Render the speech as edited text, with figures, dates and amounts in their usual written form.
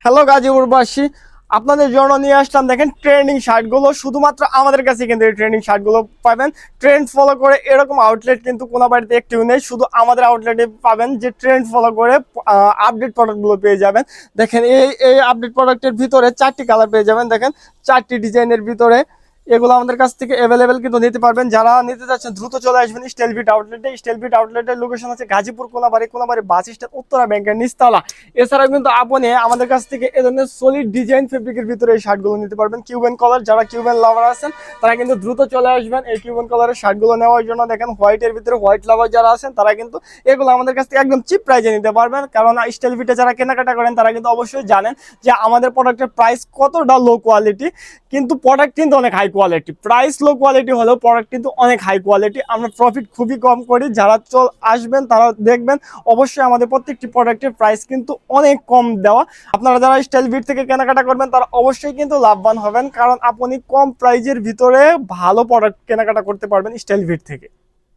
Hello গাজীপুরবাসী, আপনাদের জন্য নিয়ে আসলাম। দেখেন ট্রেন্ডিং শার্টগুলো শুধুমাত্র আমাদের কাছে কিন্তু এই ট্রেন্ডিং শার্টগুলো পাবেন। ট্রেন্ড ফলো করে এরকম আউটলেট কিন্তু কোনো বাড়িতে একটিও নেই, শুধু আমাদের আউটলেটে পাবেন যে ট্রেন্ড ফলো করে আপডেট প্রোডাক্টগুলো পেয়ে যাবেন। দেখেন এই এই আপডেট প্রোডাক্টের ভিতরে 4টি কালার পেয়ে যাবেন। দেখেন 4টি ডিজাইনের ভিতরে এগুলো আমাদের কাছ থেকে অ্যাভেলেবেল কিন্তু নিতে পারবেন। যারা নিতে চাচ্ছেন দ্রুত চলে আসবেন স্টাইলফিট আউটলেটে। স্টাইলফিট আউটলেটের লোকেশন আছে গাজীপুর কোনাবাড়ি, কোনাবাড়ি বাস স্ট্যান্ড, উত্তরা ব্যাংকের নিচতলা। এছাড়াও কিন্তু আপনি আমাদের কাছ থেকে এ ধরনের সলিড ডিজাইন ফেব্রিকের ভিতরে এই শার্টগুলো নিতে পারবেন। কিউবেন কলার, যারা কিউবেন লাভার আছেন তারা কিন্তু দ্রুত চলে আসবেন এই কিউবেন কলারের শার্টগুলো নেওয়ার জন্য। দেখেন হোয়াইটের ভিতরে হোয়াইট লাভার যারা আছেন তারা কিন্তু এগুলো আমাদের কাছ থেকে একদম চিপ প্রাইসে নিতে পারবেন। কারণ স্টাইলফিটে যারা কেনাকাটা করেন তারা কিন্তু অবশ্যই জানেন যে আমাদের প্রোডাক্টের প্রাইস কতটা লো কোয়ালিটি, কিন্তু প্রোডাক্ট কিন্তু অনেক high quality. Price low quality হলেও প্রোডাক্ট কিন্তু অনেক হাই কোয়ালিটি। আমরা প্রফিট খুবই কম করি। যারা আসবেন তারা দেখবেন অবশ্যই আমাদের প্রত্যেকটি প্রোডাক্টের প্রাইস কিন্তু অনেক কম দেওয়া। আপনারা যারা স্টাইলফিট থেকে কেনাকাটা করবেন তারা অবশ্যই কিন্তু লাভবান হবেন, কারণ আপনি কম প্রাইজের ভিতরে ভালো প্রোডাক্ট কেনাকাটা করতে পারবেন স্টাইলফিট থেকে।